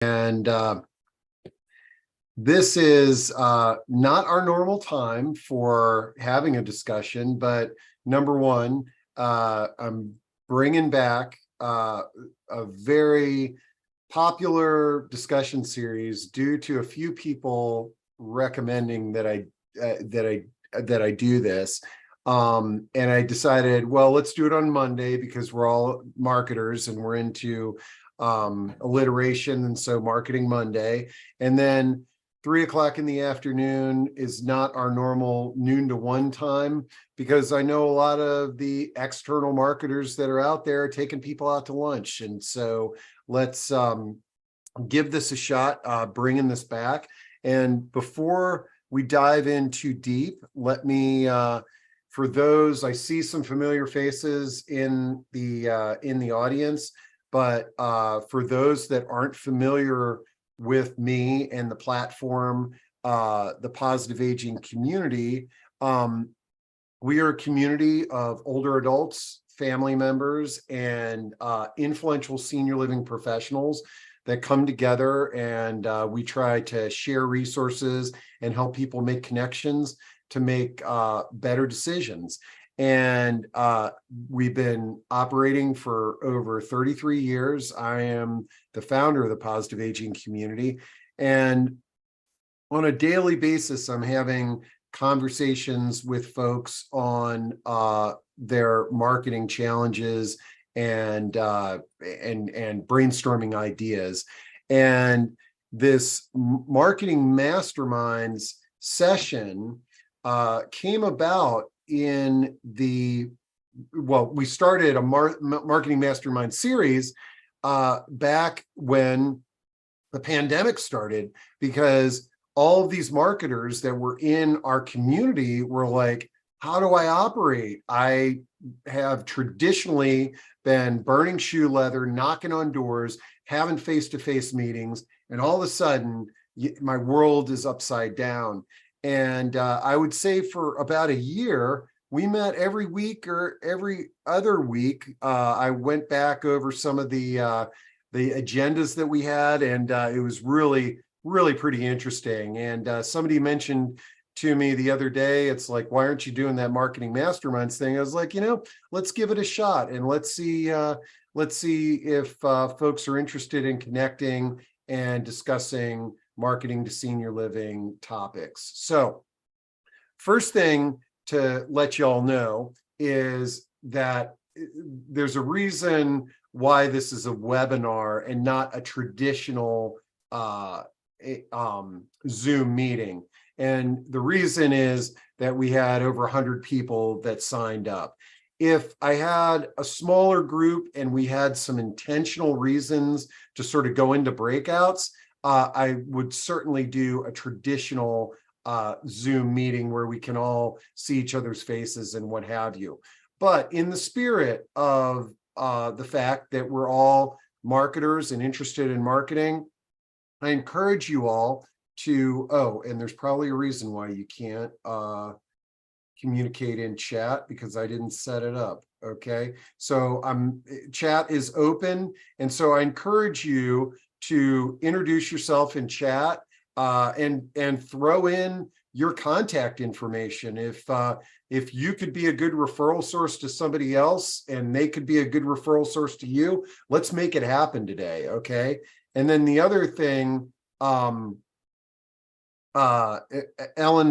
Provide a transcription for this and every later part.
And this is not our normal time for having a discussion, but number one, I'm bringing back a very popular discussion series due to a few people recommending that I do this. And I decided, well, let's do it on Monday because we're all marketers and we're into alliteration, and so Marketing Monday. And then 3 o'clock in the afternoon is not our normal noon to 1 time, because I know a lot of the external marketers that are out there taking people out to lunch. And so let's give this a shot, bringing this back. And before we dive in too deep, let me, for those, I see some familiar faces in the audience, but for those that aren't familiar with me and the platform, the Positive Aging community, we are a community of older adults, family members, and influential senior living professionals that come together, and we try to share resources and help people make connections to make better decisions. And we've been operating for over 33 years. I am the founder of the Positive Aging community. And on a daily basis, I'm having conversations with folks on their marketing challenges and brainstorming ideas. And this Marketing Masterminds session came about in we started a Marketing Mastermind series back when the pandemic started, because all of these marketers that were in our community were like, how do I operate? I have traditionally been burning shoe leather, knocking on doors, having face-to-face meetings, and all of a sudden my world is upside down. And I would say for about a year, we met every week or every other week. I went back over some of the agendas that we had, and it was really pretty interesting. And somebody mentioned to me the other day, it's like, why aren't you doing that Marketing Masterminds thing? I was like, let's give it a shot, and let's see if folks are interested in connecting and discussing marketing to senior living topics. So first thing to let y'all know is that there's a reason why this is a webinar and not a traditional Zoom meeting. And the reason is that we had over 100 people that signed up. If I had a smaller group and we had some intentional reasons to sort of go into breakouts, I would certainly do a traditional Zoom meeting where we can all see each other's faces and what have you. But in the spirit of the fact that we're all marketers and interested in marketing, I encourage you all to, and there's probably a reason why you can't communicate in chat, because I didn't set it up. Okay, so chat is open, and so I encourage you to introduce yourself in chat and throw in your contact information. If you could be a good referral source to somebody else and they could be a good referral source to you, let's make it happen today. Okay. And then the other thing, Ellen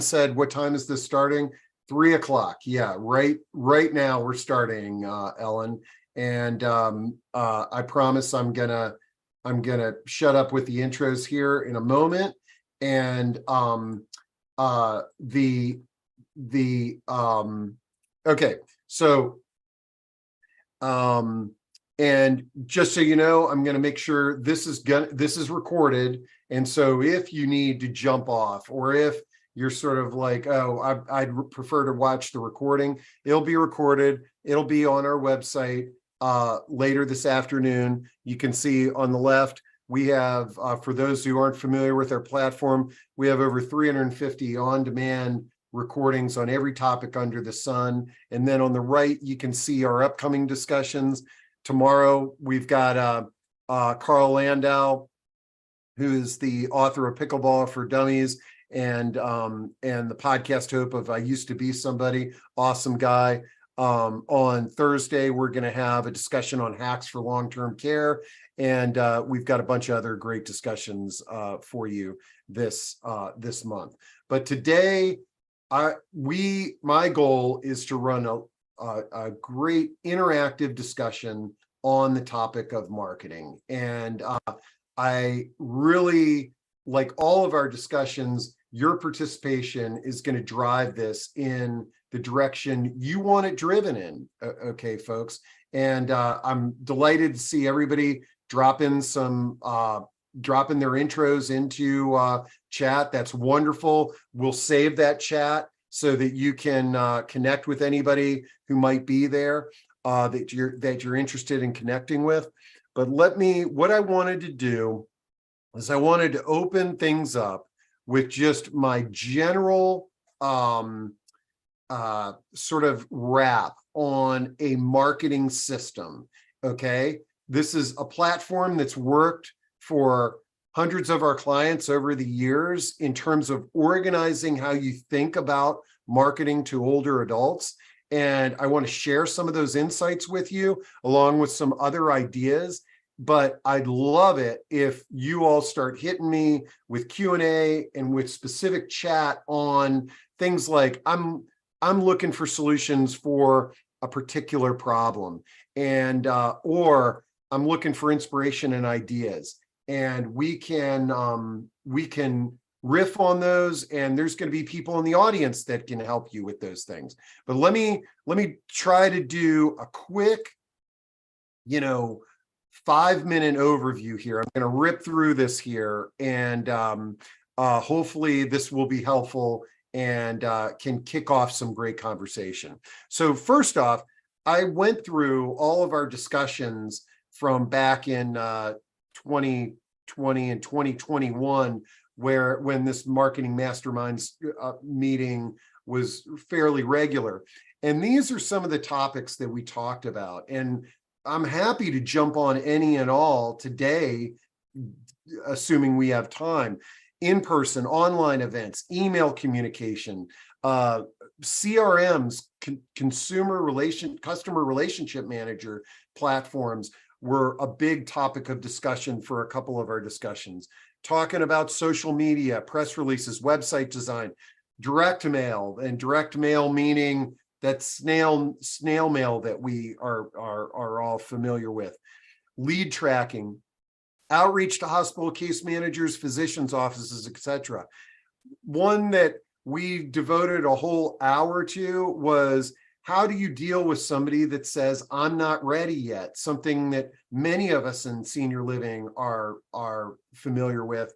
said, what time is this starting? 3 o'clock. Yeah, right now we're starting, Ellen. And I promise I'm gonna shut up with the intros here in a moment. And okay, so and just so you know, I'm going to make sure this is recorded. And so if you need to jump off, or if you're sort of like, oh, I'd prefer to watch the recording, it'll be recorded. It'll be on our website later this afternoon. You can see on the left, we have, for those who aren't familiar with our platform, we have over 350 on-demand recordings on every topic under the sun. And then on the right, you can see our upcoming discussions. Tomorrow, we've got Carl Landau who is the author of Pickleball for Dummies and the podcast host of I Used to Be Somebody. Awesome guy. On Thursday, we're going to have a discussion on hacks for long-term care, and we've got a bunch of other great discussions for you this month. But today, my goal is to run a great interactive discussion on the topic of marketing, and I really like all of our discussions. Your participation is going to drive this in the direction you want it driven in. Okay, folks. And I'm delighted to see everybody drop in their intros into chat. That's wonderful. We'll save that chat so that you can connect with anybody who might be there that you're interested in connecting with. But what I wanted to do is I wanted to open things up with just my general sort of wrap on a marketing system. Okay, this is a platform that's worked for hundreds of our clients over the years in terms of organizing how you think about marketing to older adults. And I want to share some of those insights with you, along with some other ideas. But I'd love it if you all start hitting me with Q&A and with specific chat on things like I'm looking for solutions for a particular problem, and or I'm looking for inspiration and ideas, and we can riff on those, and there's going to be people in the audience that can help you with those things. But let me try to do a quick 5-minute overview here. I'm going to rip through this here, and hopefully this will be helpful and can kick off some great conversation. So first off, I went through all of our discussions from back in 2020 and 2021, when this Marketing Masterminds meeting was fairly regular. And these are some of the topics that we talked about. And I'm happy to jump on any and all today, assuming we have time. In-person, online events, email communication, CRMs, customer relationship manager platforms were a big topic of discussion for a couple of our discussions. Talking about social media, press releases, website design, direct mail, and direct mail meaning that snail mail that we are all familiar with, lead tracking, outreach to hospital case managers, physicians' offices, etc. One that we devoted a whole hour to was, how do you deal with somebody that says, I'm not ready yet? Something that many of us in senior living are familiar with.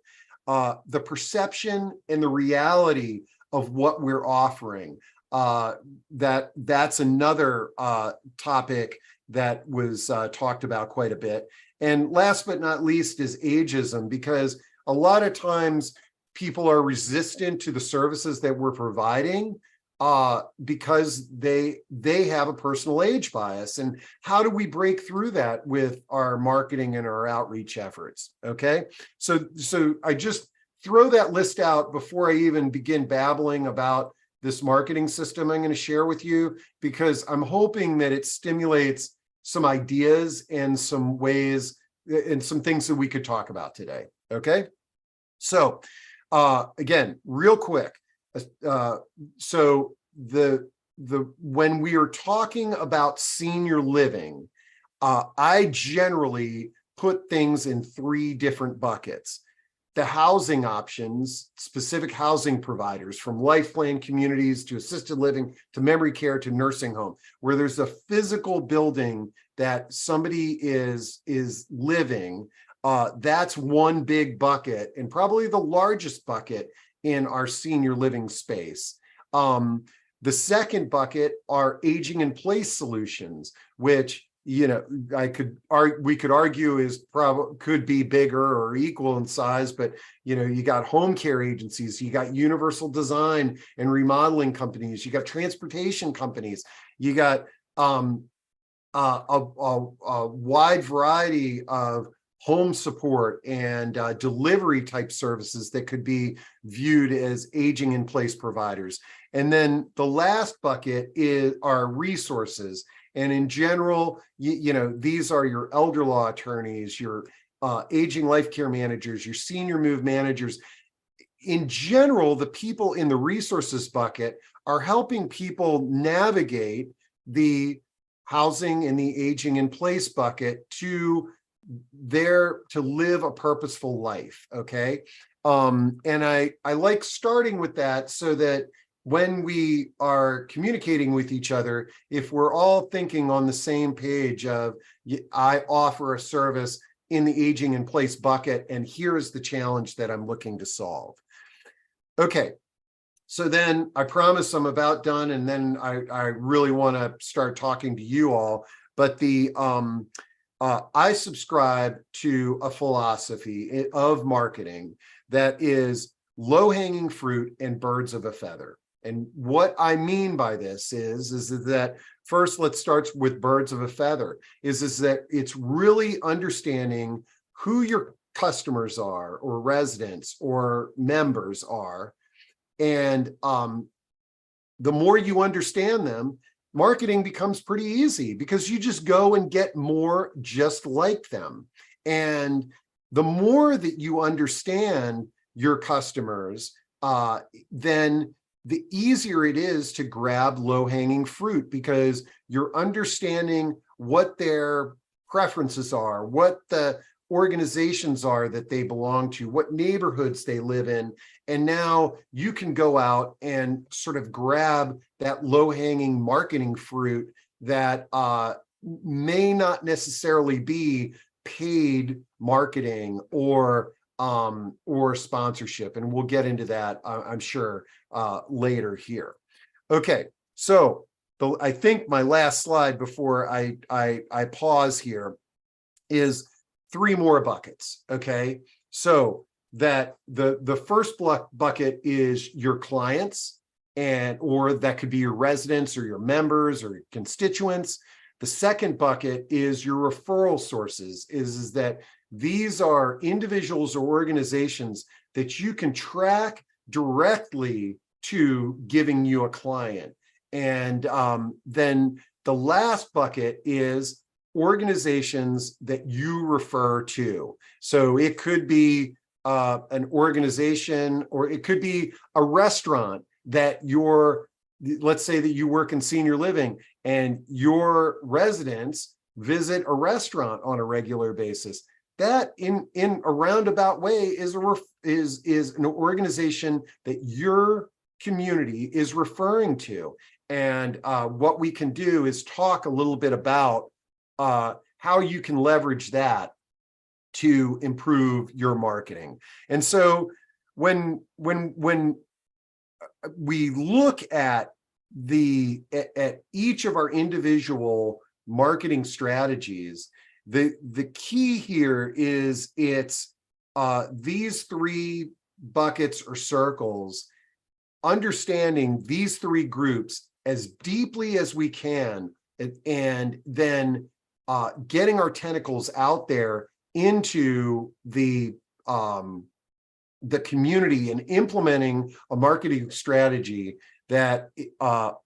The perception and the reality of what we're offering. That's another topic that was talked about quite a bit. And last but not least is ageism, because a lot of times people are resistant to the services that we're providing because they have a personal age bias. And how do we break through that with our marketing and our outreach efforts? Okay, so I just throw that list out before I even begin babbling about this marketing system I'm going to share with you, because I'm hoping that it stimulates some ideas and some ways and some things that we could talk about today. Okay, so again, real quick, so when we are talking about senior living, I generally put things in 3 different buckets. The housing options, specific housing providers, from life plan communities to assisted living to memory care to nursing home, where there's a physical building that somebody is living. That's one big bucket, and probably the largest bucket in our senior living space. The second bucket are aging in place solutions, which we could argue could be bigger or equal in size, but you got home care agencies, you got universal design and remodeling companies, you got transportation companies, you got a wide variety of home support and delivery type services that could be viewed as aging in place providers. And then the last bucket are resources. And in general, these are your elder law attorneys, your aging life care managers, your senior move managers. In general, the people in the resources bucket are helping people navigate the housing and the aging in place bucket to live a purposeful life. Okay. And I like starting with that so that when we are communicating with each other, if we're all thinking on the same page of, I offer a service in the aging in place bucket, and here's the challenge that I'm looking to solve. Okay. So then I promise I'm about done, and then I really want to start talking to you all. But I subscribe to a philosophy of marketing that is low-hanging fruit and birds of a feather. And what I mean by this is that first, let's start with birds of a feather, is that it's really understanding who your customers are, or residents or members are. And the more you understand them, marketing becomes pretty easy, because you just go and get more just like them. And the more that you understand your customers, then the easier it is to grab low-hanging fruit, because you're understanding what their preferences are, what the organizations are that they belong to, what neighborhoods they live in. And now you can go out and sort of grab that low-hanging marketing fruit that may not necessarily be paid marketing or sponsorship. And we'll get into that, I'm sure, later here. Okay, so I think my last slide before I pause here is 3 more buckets. Okay, so that the first bucket is your clients, or that could be your residents or your members or your constituents. The second bucket is your referral sources, is that these are individuals or organizations that you can track directly to giving you a client. And then the last bucket is organizations that you refer to. So it could be an organization, or it could be a restaurant that let's say that you work in senior living and your residents visit a restaurant on a regular basis. That in a roundabout way is an organization that your community is referring to. And what we can do is talk a little bit about how you can leverage that to improve your marketing. And so when we look at each of our individual marketing strategies, the key here is it's these 3 buckets or circles, understanding these 3 groups as deeply as we can, and then getting our tentacles out there into the community and implementing a marketing strategy that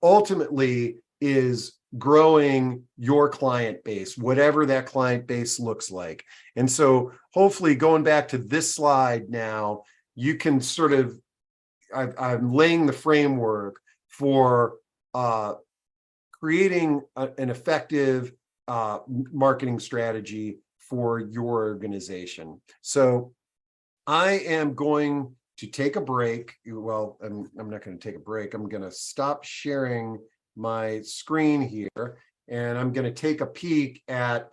ultimately is growing your client base, whatever that client base looks like. And so hopefully, going back to this slide now, you can sort of, I'm laying the framework for creating an effective marketing strategy for your organization. So I am going to take a break. Well, I'm not going to take a break. I'm going to stop sharing my screen here, and I'm going to take a peek at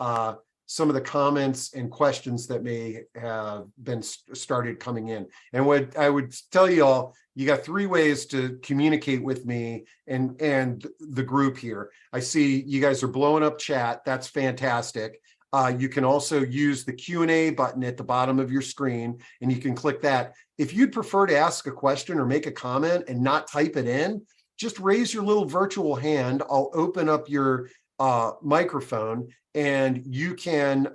some of the comments and questions that may have been started coming in. And what I would tell you all, you got 3 ways to communicate with me and the group here. I see you guys are blowing up chat. That's fantastic. You can also use the Q&A button at the bottom of your screen, and you can click that. If you'd prefer to ask a question or make a comment and not type it in, just raise your little virtual hand. I'll open up your microphone, and you can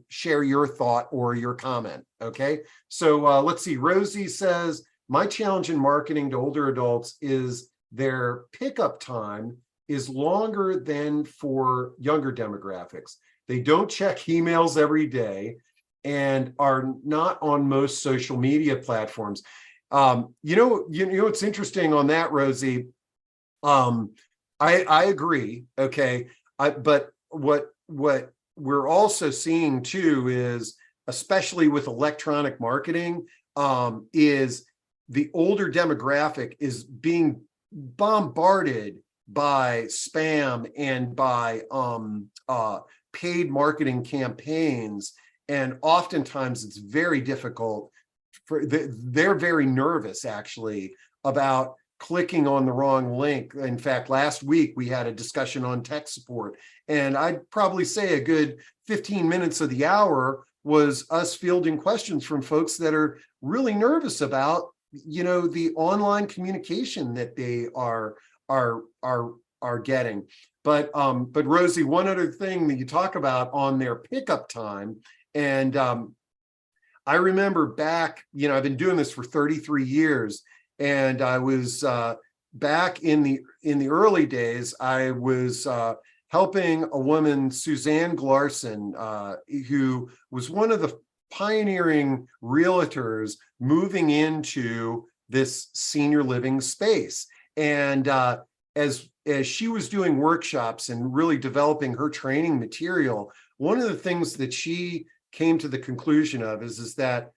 share your thought or your comment. Okay, so let's see. Rosie says, my challenge in marketing to older adults is their pickup time is longer than for younger demographics. They don't check emails every day and are not on most social media platforms. You know, it's interesting on that, Rosie. I agree. Okay. But what we're also seeing too is, especially with electronic marketing, is the older demographic is being bombarded by spam and by paid marketing campaigns. And oftentimes it's very difficult for they're very nervous actually about clicking on the wrong link. In fact, last week we had a discussion on tech support, and I'd probably say a good 15 minutes of the hour was us fielding questions from folks that are really nervous about, you know, the online communication that they are getting. But Rosie, one other thing that you talk about on their pickup time, and I remember back, you know, I've been doing this for 33 years, and I was back in the early days, I was helping a woman, Suzanne Glarson, who was one of the pioneering realtors moving into this senior living space. And as she was doing workshops and really developing her training material, one of the things that she came to the conclusion of is that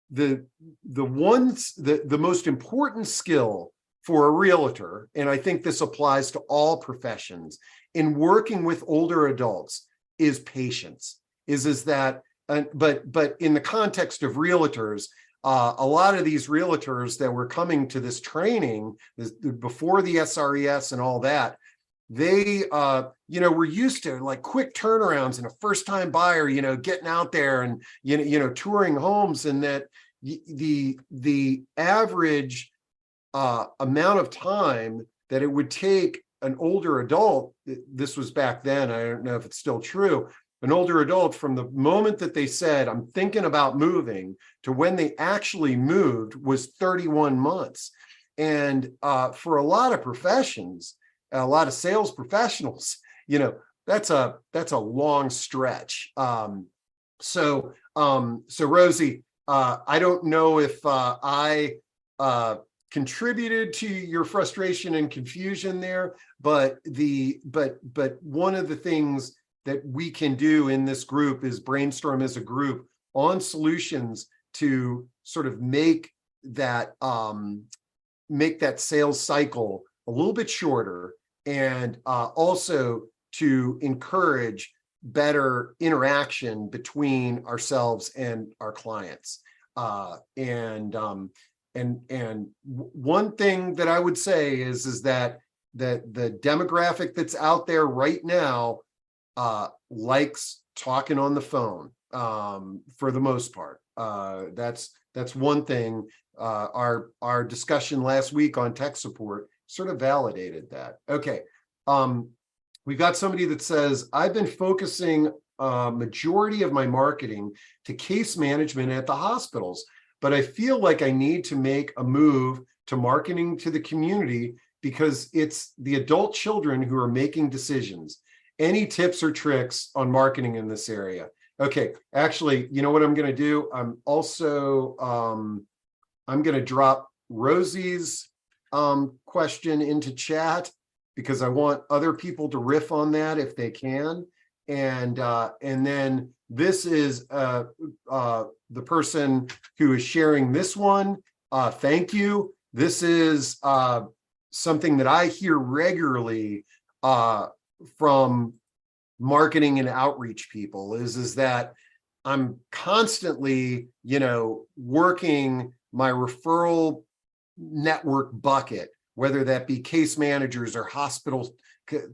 the most important skill for a realtor, and I think this applies to all professions, in working with older adults is patience. Is that but in the context of realtors, a lot of these realtors that were coming to this training before the SRES and all that, they you know, were used to like quick turnarounds and a first-time buyer, you know, getting out there and you know touring homes, and that the average amount of time that it would take an older adult, this was back then, I don't know if it's still true, an older adult from the moment that they said, I'm thinking about moving, to when they actually moved was 31 months. And for a lot of professions, a lot of sales professionals, you know, that's a long stretch. So Rosie, I don't know if I contributed to your frustration and confusion there, but one of the things that we can do in this group is brainstorm as a group on solutions to sort of make that sales cycle a little bit shorter, and also to encourage better interaction between ourselves and our clients. And one thing that I would say is that the demographic that's out there right now likes talking on the phone for the most part. That's one thing. Our discussion last week on tech support sort of validated that. Okay. We've got somebody that says, I've been focusing majority of my marketing to case management at the hospitals, but I feel like I need to make a move to marketing to the community because it's the adult children who are making decisions. Any tips or tricks on marketing in this area? Okay, actually, you know what I'm going to do? I'm also, I'm going to drop Rosie's question into chat, because I want other people to riff on that if they can. And then this is the person who is sharing this one. Thank you. This is something that I hear regularly from marketing and outreach people is that I'm constantly, you know, working my referral network bucket, whether that be case managers or hospital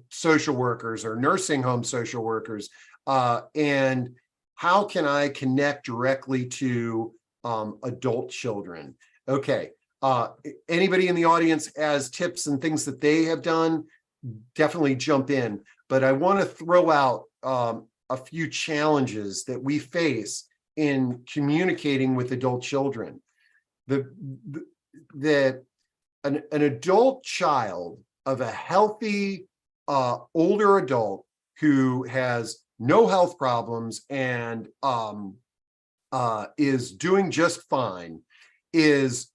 social workers or nursing home social workers, and how can I connect directly to adult children? Okay, anybody in the audience has tips and things that they have done? definitely jump in, but I want to throw out a few challenges that we face in communicating with adult children. That an adult child of a healthy older adult who has no health problems and is doing just fine is,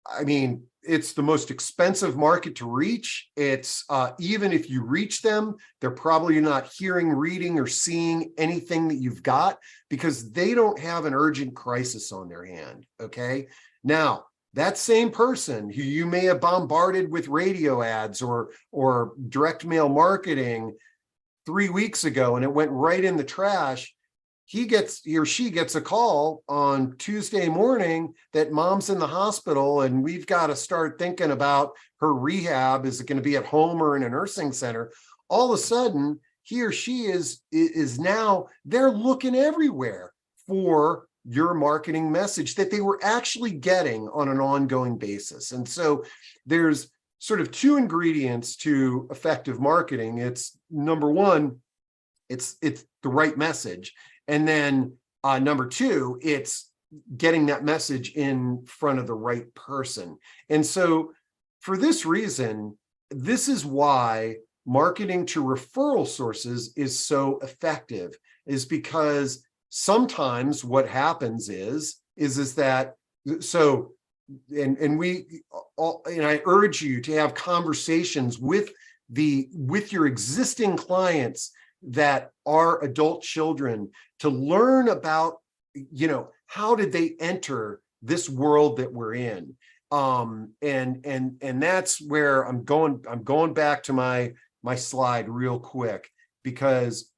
I mean, it's the most expensive market to reach. It's even if you reach them, they're probably not hearing, reading, or seeing anything that you've got because they don't have an urgent crisis on their hand. Okay. Now, that same person who you may have bombarded with radio ads or direct mail marketing 3 weeks ago and it went right in the trash, he or she gets a call on Tuesday morning that mom's in the hospital and we've got to start thinking about her rehab. Is it going to be at home or in a nursing center? All of a sudden, he or she is now, they're looking everywhere for your marketing message that they were actually getting on an ongoing basis. And so there's sort of two ingredients to effective marketing. It's number one, it's the right message. And then number two, it's getting that message in front of the right person. And so for this reason, this is why marketing to referral sources is so effective, is because sometimes what happens is that, so, and I urge you to have conversations with your existing clients that are adult children to learn about, how did they enter this world that we're in? And that's where I'm going back to my slide real quick, because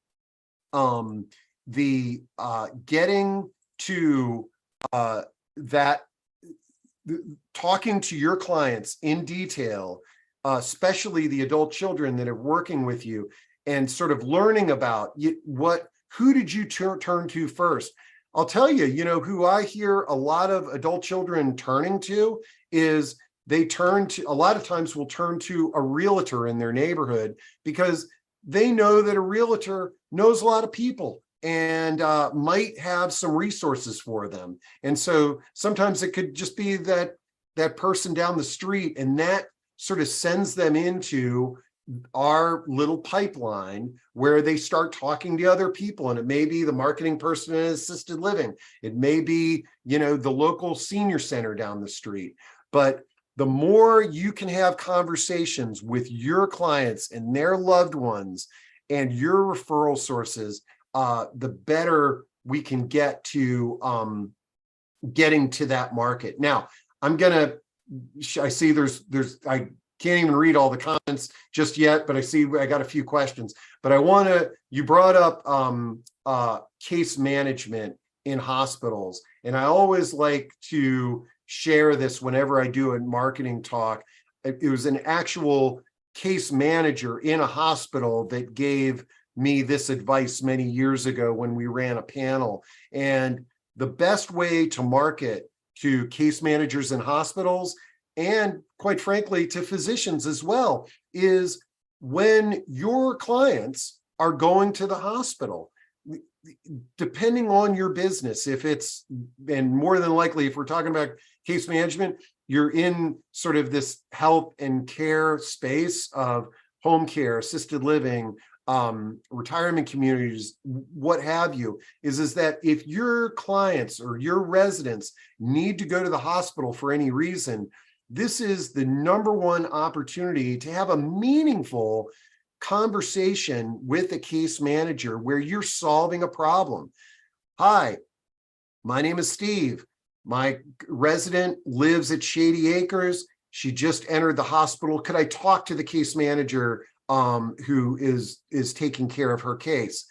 the getting to that, talking to your clients in detail, especially the adult children that are working with you, and sort of learning about who did you turn to first? I'll tell you, who I hear a lot of adult children turning to is a lot of times will turn to a realtor in their neighborhood because they know that a realtor knows a lot of people and might have some resources for them. And so sometimes it could just be that person down the street, and that sort of sends them into our little pipeline where they start talking to other people. And it may be the marketing person in assisted living. It may be, the local senior center down the street. But the more you can have conversations with your clients and their loved ones and your referral sources, the better we can get to getting to that market. Now, I see I can't even read all the comments just yet, but I see I got a few questions. But you brought up case management in hospitals. And I always like to share this whenever I do a marketing talk. It was an actual case manager in a hospital that gave me this advice many years ago when we ran a panel. And the best way to market to case managers in hospitals, and quite frankly, to physicians as well, is when your clients are going to the hospital, depending on your business, and more than likely, if we're talking about case management, you're in sort of this health and care space of home care, assisted living, retirement communities, what have you, is that if your clients or your residents need to go to the hospital for any reason, this is the number one opportunity to have a meaningful conversation with a case manager where you're solving a problem. Hi, my name is Steve. My resident lives at Shady Acres. She just entered the hospital. Could I talk to the case manager who is taking care of her case?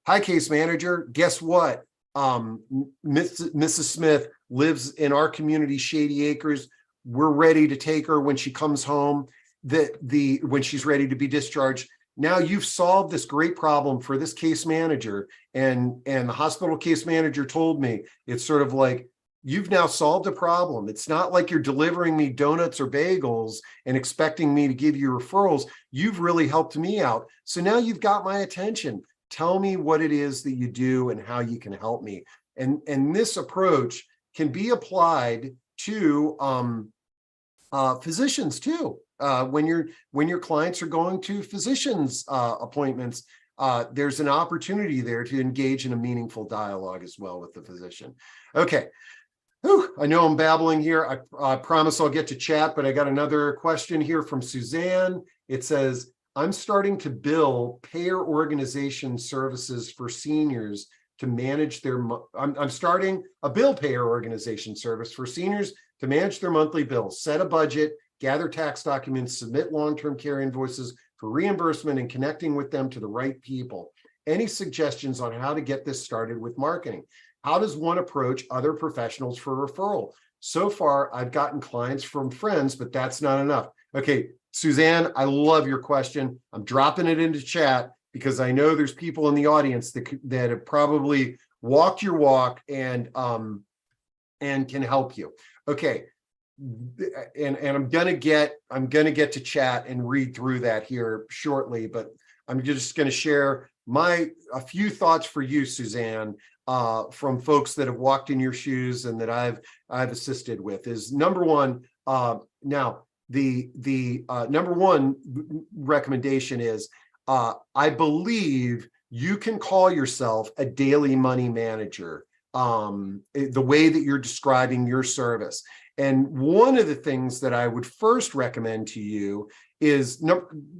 Hi, case manager. Guess what? Mrs. Smith lives in our community, Shady Acres. We're ready to take her when she comes home, when she's ready to be discharged. Now you've solved this great problem for this case manager. And the hospital case manager told me it's sort of like, you've now solved a problem. It's not like you're delivering me donuts or bagels and expecting me to give you referrals. You've really helped me out. So now you've got my attention. Tell me what it is that you do and how you can help me. And this approach can be applied to physicians too. When your clients are going to physicians appointments, there's an opportunity there to engage in a meaningful dialogue as well with the physician. Okay. Whew, I know I'm babbling here. I promise I'll get to chat, but I got another question here from Suzanne. It says, I'm starting to bill payer organization services for seniors to manage their, I'm starting a bill payer organization service for seniors to manage their monthly bills, set a budget, gather tax documents, submit long-term care invoices for reimbursement, and connecting with them to the right people. Any suggestions on how to get this started with marketing? How does one approach other professionals for referral? So far, I've gotten clients from friends, but that's not enough. Okay, Suzanne, I love your question. I'm dropping it into chat because I know there's people in the audience that have probably walked your walk and can help you. Okay, and I'm gonna get to chat and read through that here shortly, but I'm just going to share a few thoughts for you, Suzanne, from folks that have walked in your shoes and that I've assisted with. Is number one, now the number one recommendation is, I believe you can call yourself a daily money manager, the way that you're describing your service. And one of the things that I would first recommend to you is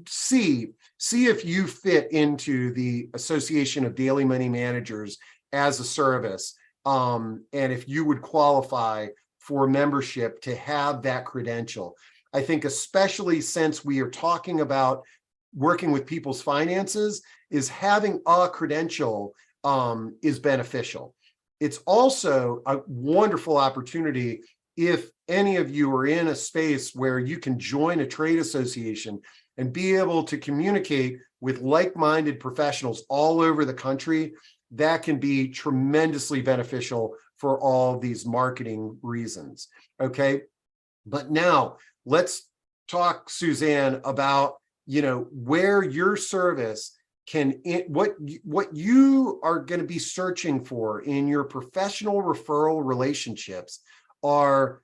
see if you fit into the Association of Daily Money Managers as a service, and if you would qualify for membership to have that credential. I think especially since we are talking about working with people's finances, is having a credential is beneficial. It's also a wonderful opportunity if any of you are in a space where you can join a trade association and be able to communicate with like-minded professionals all over the country. That can be tremendously beneficial for all these marketing reasons. Okay, but now let's talk, Suzanne, about where your service can, what you are going to be searching for in your professional referral relationships are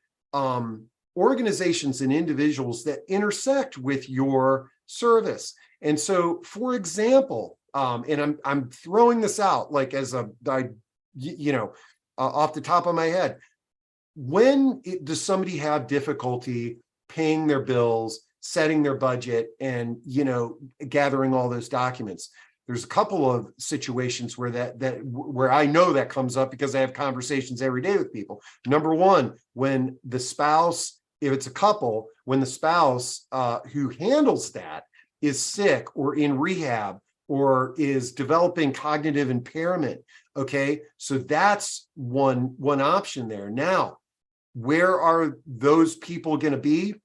organizations and individuals that intersect with your service. And so, for example, and I'm throwing this out like as off the top of my head, does somebody have difficulty paying their bills, setting their budget, and gathering all those documents? There's a couple of situations where where I know that comes up because I have conversations every day with people. Number one, when the spouse, if it's a couple, when the spouse who handles that is sick or in rehab or is developing cognitive impairment. Okay, so that's one option there. Now, where are those people going to be?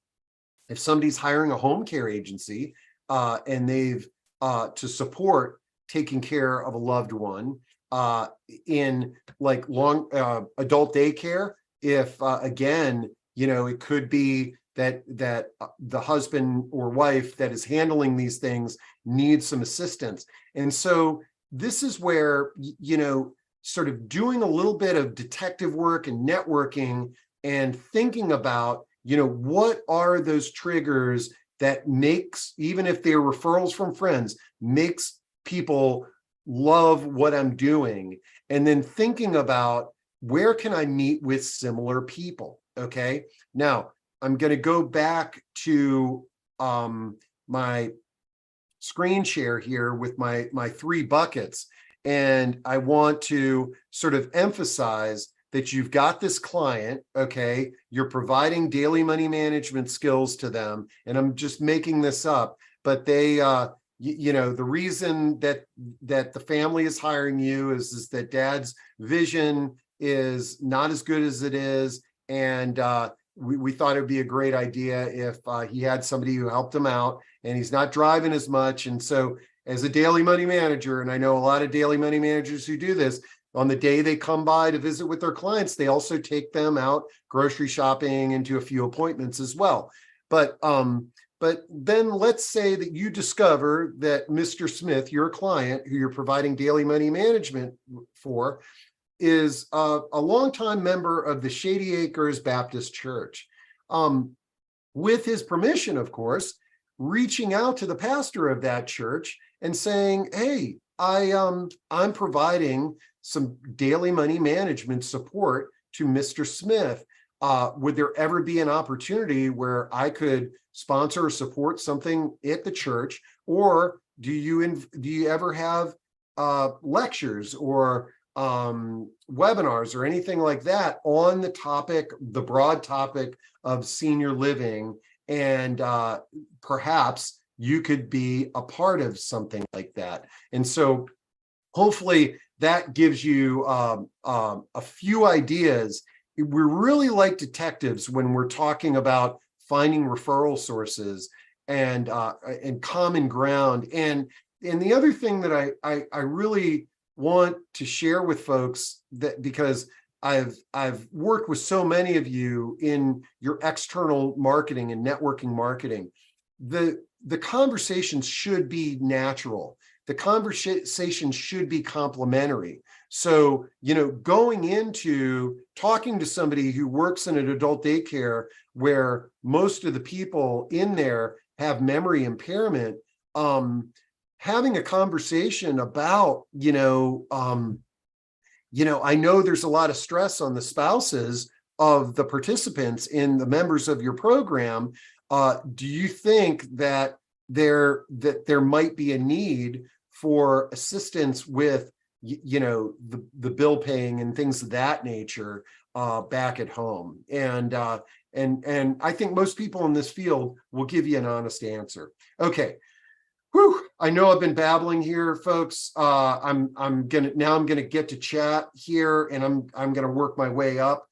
If somebody's hiring a home care agency and they've to support taking care of a loved one in like long adult daycare, if again, it could be that the husband or wife that is handling these things needs some assistance. And so this is where, sort of doing a little bit of detective work and networking and thinking about, what are those triggers that makes, even if they're referrals from friends, makes people love what I'm doing. And then thinking about where can I meet with similar people? Okay. Now I'm going to go back to my screen share here with my three buckets. And I want to sort of emphasize that you've got this client, okay, you're providing daily money management skills to them. And I'm just making this up, but they, the reason that the family is hiring you is that dad's vision is not as good as it is. And we thought it'd be a great idea if he had somebody who helped him out, and he's not driving as much. And so as a daily money manager, and I know a lot of daily money managers who do this, on the day they come by to visit with their clients, they also take them out grocery shopping and to a few appointments as well. But then let's say that you discover that Mr. Smith, your client who you're providing daily money management for, is a longtime member of the Shady Acres Baptist Church. With his permission, of course, reaching out to the pastor of that church and saying, hey, I'm providing some daily money management support to Mr. Smith. Would there ever be an opportunity where I could sponsor or support something at the church? Or do you ever have lectures or webinars or anything like that on the broad topic of senior living? And perhaps you could be a part of something like that. And so hopefully that gives you a few ideas. We're really like detectives when we're talking about finding referral sources and common ground. And the other thing that I really want to share with folks, that because I've worked with so many of you in your external marketing and networking marketing, the conversations should be natural. The conversation should be complementary. So, going into talking to somebody who works in an adult daycare where most of the people in there have memory impairment, having a conversation about, I know there's a lot of stress on the spouses of the participants in the members of your program. Do you think that there might be a need for assistance with, the bill paying and things of that nature back at home? And I think most people in this field will give you an honest answer. Okay. Whew, I know I've been babbling here, folks. I'm gonna get to chat here, and I'm gonna work my way up.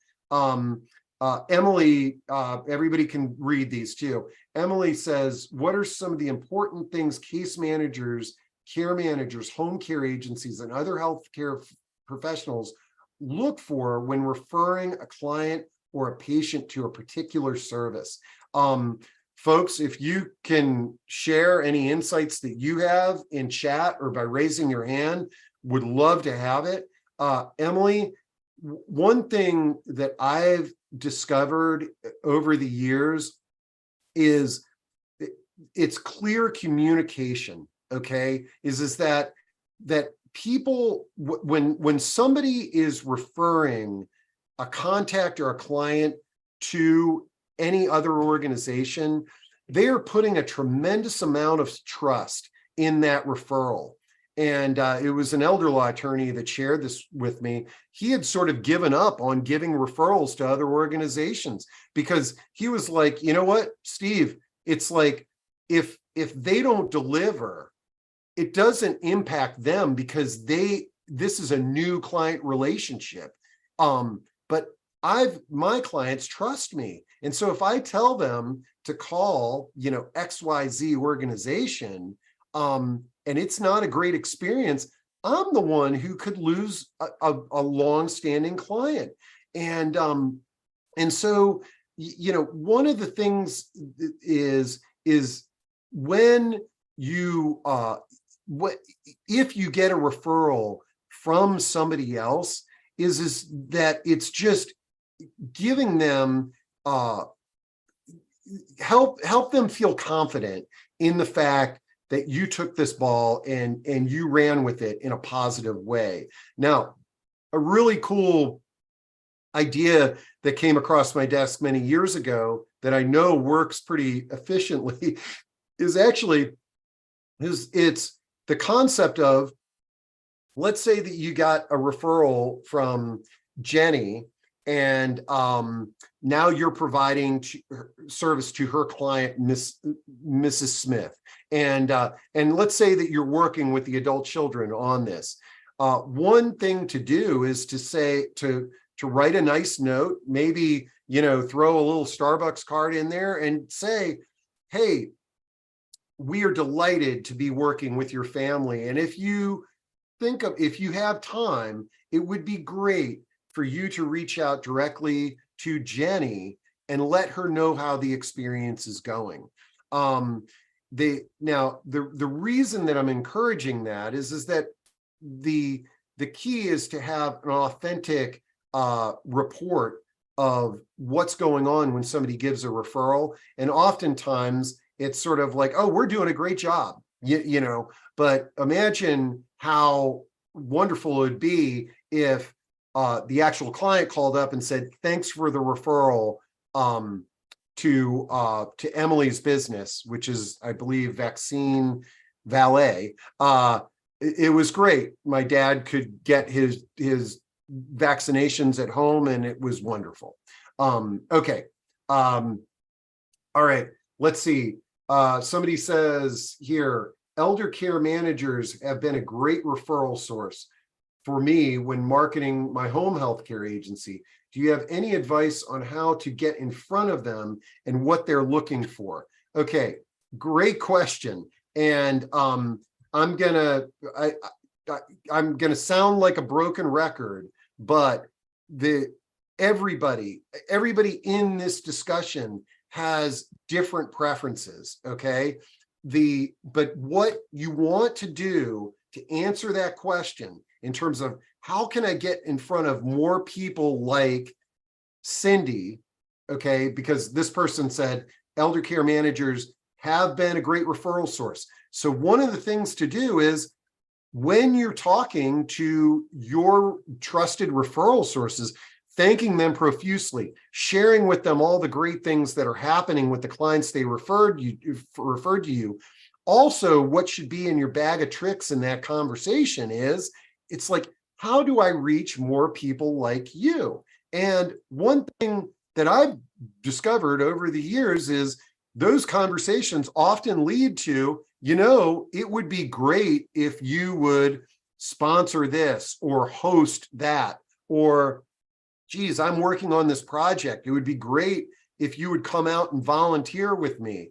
Emily, everybody can read these too. Emily says, what are some of the important things case managers, care managers, home care agencies, and other healthcare professionals look for when referring a client or a patient to a particular service? Folks, if you can share any insights that you have in chat or by raising your hand, would love to have it. Emily, one thing that I've discovered over the years is it's clear communication. Okay, is that people, when somebody is referring a contact or a client to any other organization, they are putting a tremendous amount of trust in that referral. And it was an elder law attorney that shared this with me. He had sort of given up on giving referrals to other organizations because he was like, you know what, Steve, it's like if they don't deliver, it doesn't impact them because this is a new client relationship. But my clients trust me. And so if I tell them to call, XYZ organization, and it's not a great experience, I'm the one who could lose a long-standing client. And so, one of the things is when you, if you get a referral from somebody else, is that it's just giving them help them feel confident in the fact that you took this ball and you ran with it in a positive way. Now, a really cool idea that came across my desk many years ago that I know works pretty efficiently is it's the concept of, let's say that you got a referral from Jenny, and now you're providing service to her client, Mrs. Smith. And let's say that you're working with the adult children on this. One thing to do is to write a nice note, maybe, throw a little Starbucks card in there and say, hey, we are delighted to be working with your family. And if you have time it would be great for you to reach out directly to Jenny and let her know how the experience is going. The reason that I'm encouraging that is that the key is to have an authentic report of what's going on when somebody gives a referral. And oftentimes it's sort of like, oh, we're doing a great job, you know, but imagine how wonderful it would be if the actual client called up and said, thanks for the referral to Emily's business, which is, I believe, Vaccine Valet. It was great. My dad could get his vaccinations at home, and it was wonderful. Okay. All right. Let's see. Somebody says here, elder care managers have been a great referral source for me when marketing my home healthcare agency. Do you have any advice on how to get in front of them and what they're looking for? Okay, great question. And I'm gonna sound like a broken record, but everybody in this discussion has different preferences. Okay, but what you want to do to answer that question in terms of how can I get in front of more people like Cindy, okay, because this person said elder care managers have been a great referral source. So one of the things to do is when you're talking to your trusted referral sources, thanking them profusely, sharing with them all the great things that are happening with the clients they referred to you. Also, what should be in your bag of tricks in that conversation is, it's like, how do I reach more people like you? And one thing that I've discovered over the years is those conversations often lead to, you know, it would be great if you would sponsor this or host that, or, geez, I'm working on this project. It would be great if you would come out and volunteer with me.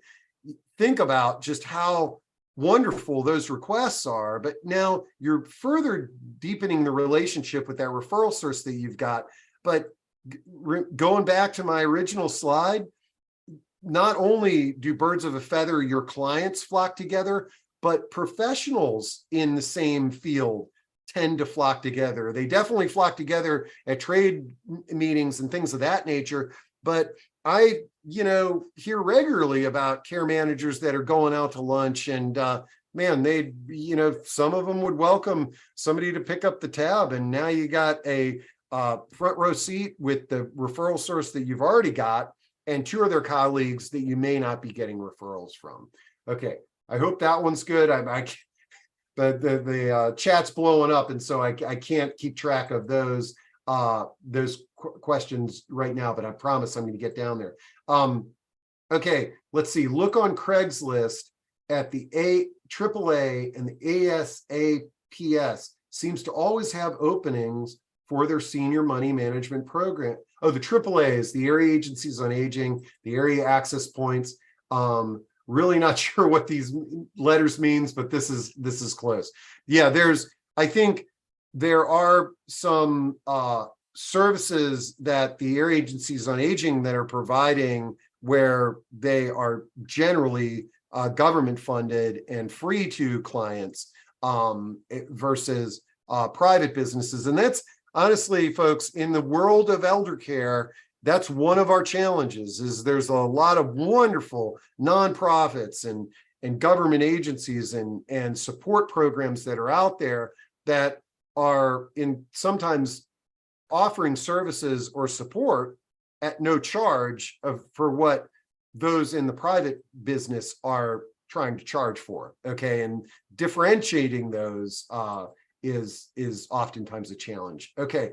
Think about just how wonderful those requests are, but now you're further deepening the relationship with that referral source that you've got. But going back to my original slide, not only do birds of a feather, your clients flock together, but professionals in the same field tend to flock together. They definitely flock together at trade meetings and things of that nature. But I, hear regularly about care managers that are going out to lunch, and man, they, some of them would welcome somebody to pick up the tab, and now you got a front row seat with the referral source that you've already got, and two other colleagues that you may not be getting referrals from. Okay, I hope that one's good. The chat's blowing up, and so I can't keep track of those questions right now, but I promise I'm going to get down there. Okay, let's see. Look on Craigslist at the AAA and the ASAPS seems to always have openings for their senior money management program. Oh, the AAA is the Area Agencies on Aging, the Area Access Points. Really not sure what these letters means, but this is close. Yeah, I think there are some services that the Area Agencies on Aging that are providing where they are generally government funded and free to clients versus private businesses. And that's honestly, folks, in the world of elder care, that's one of our challenges. Is there's a lot of wonderful nonprofits and government agencies and support programs that are out there that are sometimes offering services or support at no charge for what those in the private business are trying to charge for. Okay, and differentiating those is oftentimes a challenge. Okay,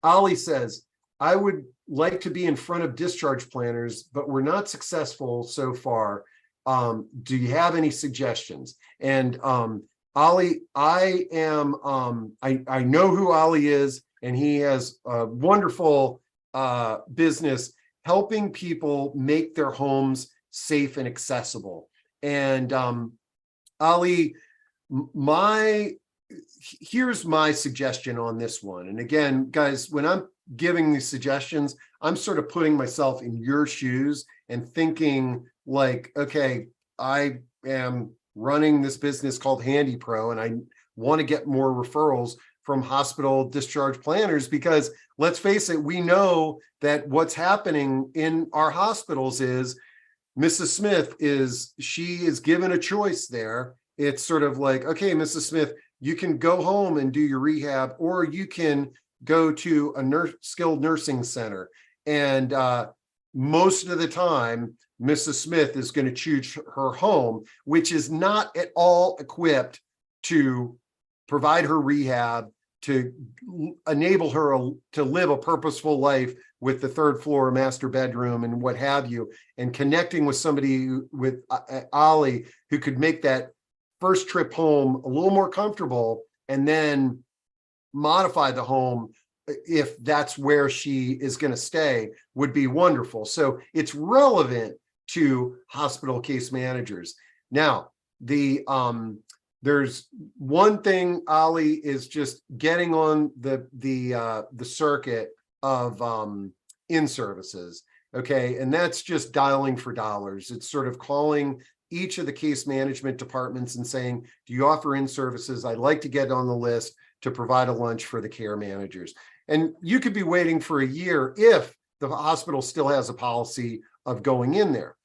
Ali says, I would like to be in front of discharge planners, but we're not successful so far. Do you have any suggestions? And Ali, I know who Ali is, and he has a wonderful business helping people make their homes safe and accessible. And Ali, my here's my suggestion on this one. And again, guys, when I'm giving these suggestions, I'm sort of putting myself in your shoes and thinking like, okay, I am running this business called Handy Pro, and I want to get more referrals from hospital discharge planners, because let's face it, we know that what's happening in our hospitals is Mrs. Smith she is given a choice there. It's sort of like, okay, Mrs. Smith, you can go home and do your rehab, or you can go to a skilled nursing center. And most of the time, Mrs. Smith is going to choose her home, which is not at all equipped to provide her rehab, to enable her to live a purposeful life with the third floor master bedroom and what have you, and connecting with somebody with Ollie who could make that first trip home a little more comfortable, and then modify the home if that's where she is going to stay, would be wonderful. So it's relevant to hospital case managers. Now, there's one thing, Ollie, is just getting on the circuit of in-services, okay? And that's just dialing for dollars. It's sort of calling each of the case management departments and saying, do you offer in-services? I'd like to get on the list to provide a lunch for the care managers. And you could be waiting for a year if the hospital still has a policy of going in there.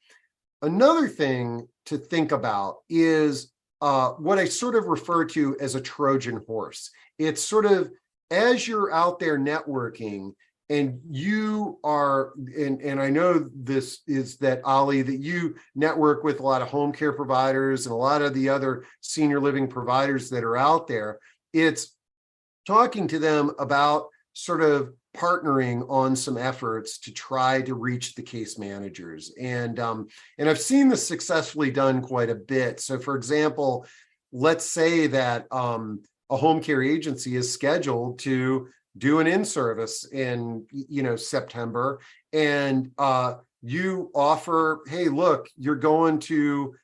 Another thing to think about is what I sort of refer to as a Trojan horse. It's sort of, as you're out there networking, and you are, and I know this is that, Ollie, that you network with a lot of home care providers and a lot of the other senior living providers that are out there. It's talking to them about sort of partnering on some efforts to try to reach the case managers. And I've seen this successfully done quite a bit. So for example, let's say that a home care agency is scheduled to do an in-service in, September, and you offer, hey, look, you're going to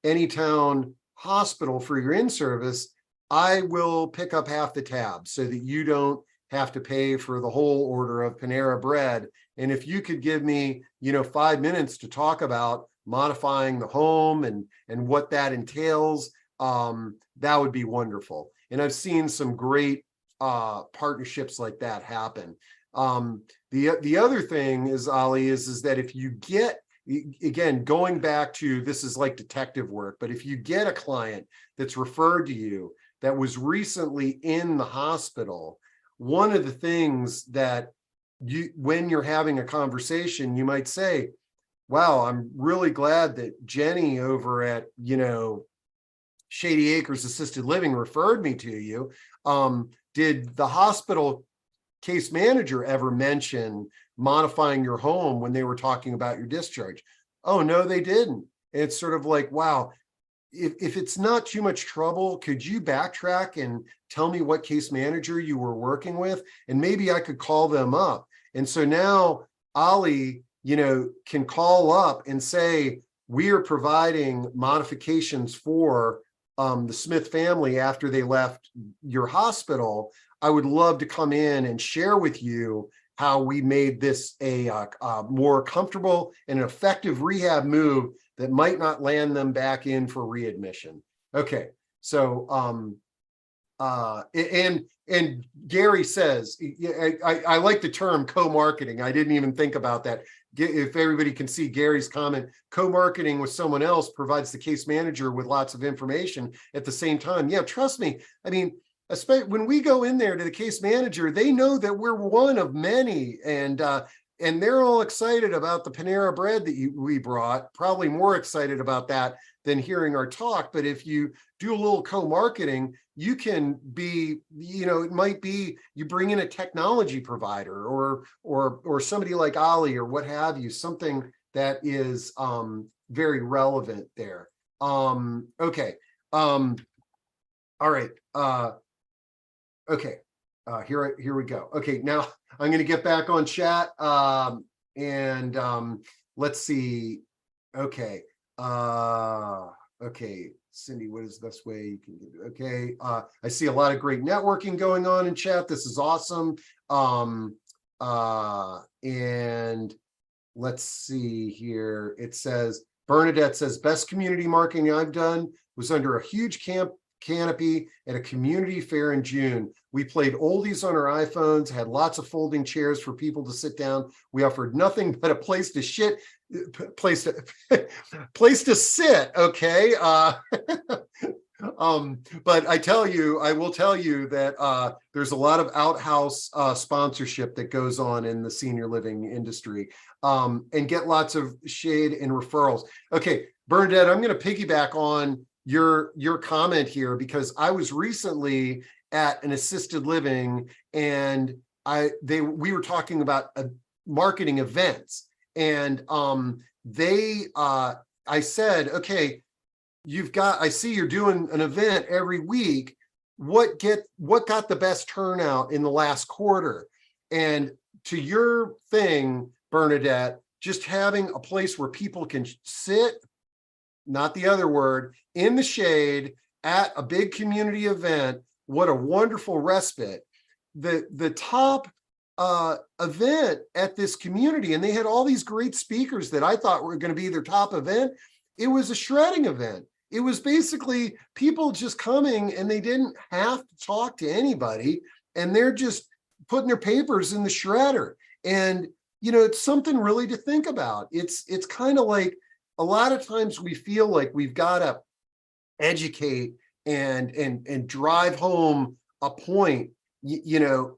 Anytown Hospital for your in-service. I will pick up half the tab so that you don't have to pay for the whole order of Panera Bread. And if you could give me, 5 minutes to talk about modifying the home and what that entails, that would be wonderful. And I've seen some great partnerships like that happen. The other thing is, Ollie, is that if you get, again, going back to, this is like detective work, but if you get a client that's referred to you that was recently in the hospital, one of the things that when you're having a conversation, you might say, wow, I'm really glad that Jenny over at, Shady Acres Assisted Living referred me to you. Did the hospital case manager ever mention modifying your home when they were talking about your discharge? Oh, no, they didn't. It's sort of like, wow, if it's not too much trouble, could you backtrack and tell me what case manager you were working with? And maybe I could call them up. And so now Ollie, can call up and say, we are providing modifications for the Smith family after they left your hospital. I would love to come in and share with you how we made this a more comfortable and effective rehab move that might not land them back in for readmission. Okay, so and Gary says, I like the term co-marketing. I didn't even think about that. If everybody can see Gary's comment, co-marketing with someone else provides the case manager with lots of information at the same time. Yeah, trust me. I mean, especially when we go in there to the case manager, they know that we're one of many, and they're all excited about the Panera Bread that we brought, probably more excited about that than hearing our talk. But if you do a little co-marketing, you can be, it might be you bring in a technology provider or somebody like Ollie or what have you, something that is very relevant there. Okay. All right. Okay. Here we go. Okay, now I'm going to get back on chat and let's see. Okay. Okay. Cindy, what is the best way you can do? Okay. I see a lot of great networking going on in chat. This is awesome. And let's see here. It says, Bernadette says, best community marketing I've done was under a huge canopy at a community fair in June. We played oldies on our iPhones, had lots of folding chairs for people to sit down. We offered nothing but a place to sit. Okay. But I will tell you that there's a lot of outhouse sponsorship that goes on in the senior living industry, and get lots of shade and referrals. Okay, Bernadette, I'm going to piggyback on your comment here, because I was recently at an assisted living, and we were talking about marketing events, and I said, okay, I see you're doing an event every week. What got the best turnout in the last quarter? And to your thing, Bernadette, just having a place where people can sit, not the other word, in the shade at a big community event, what a wonderful respite. The top event at this community, and they had all these great speakers that I thought were going to be their top event. It was a shredding event. It was basically people just coming, and they didn't have to talk to anybody, and they're just putting their papers in the shredder. And, it's something really to think about. It's kind of like, a lot of times we feel like we've got to educate and drive home a point,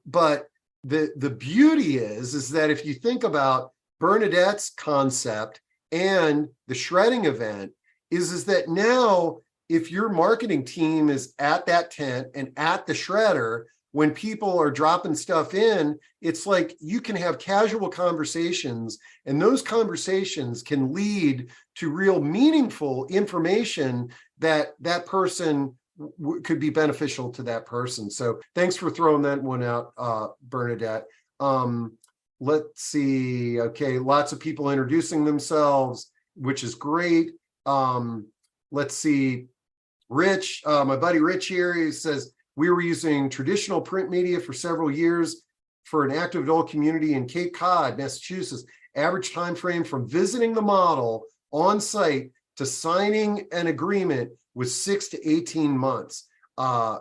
but the beauty is that if you think about Bernadette's concept and the shredding event, is that now if your marketing team is at that tent and at the shredder, when people are dropping stuff in, it's like you can have casual conversations, and those conversations can lead to real meaningful information that person could be beneficial to that person. So thanks for throwing that one out, Bernadette. Let's see. Okay, lots of people introducing themselves, which is great. Let's see. Rich, my buddy Rich here, he says, we were using traditional print media for several years for an active adult community in Cape Cod, Massachusetts. Average time frame from visiting the model on site to signing an agreement was 6 to 18 months.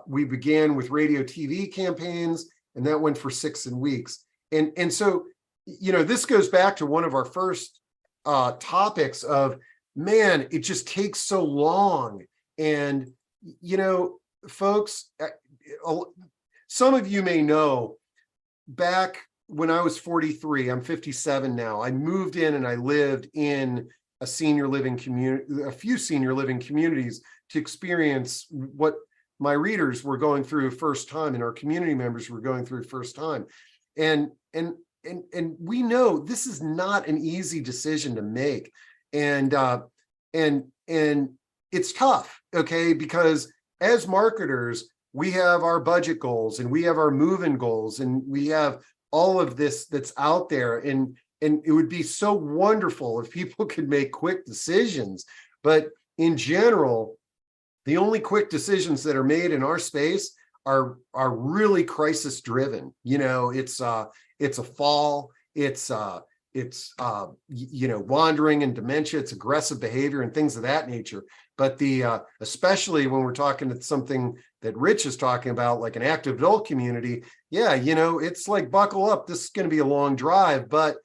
We began with radio TV campaigns, and that went for 6 weeks. And so, this goes back to one of our first topics of, man, it just takes so long. And, folks, some of you may know, back when I was 43, I'm 57 now, I moved in and I lived in a senior living community, a few senior living communities, to experience what my readers were going through first time, and our community members were going through first time. And we know this is not an easy decision to make. And it's tough, okay? Because as marketers, we have our budget goals, and we have our move-in goals, and we have all of this that's out there. And it would be so wonderful if people could make quick decisions. But in general, the only quick decisions that are made in our space are really crisis driven. It's a fall, it's wandering and dementia, it's aggressive behavior and things of that nature. But especially when we're talking to something that Rich is talking about, like an active adult community, it's like, buckle up, this is going to be a long drive, but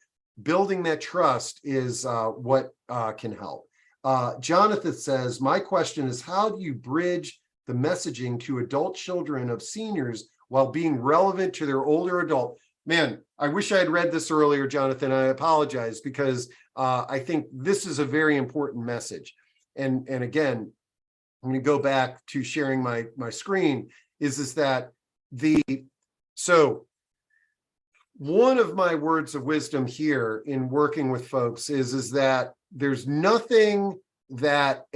building that trust is what can help. Jonathan says, my question is, how do you bridge the messaging to adult children of seniors while being relevant to their older adult? Man, I wish I had read this earlier, Jonathan. I apologize, because I think this is a very important message. And again, I'm going to go back to sharing my screen, is that so one of my words of wisdom here in working with folks is that there's nothing that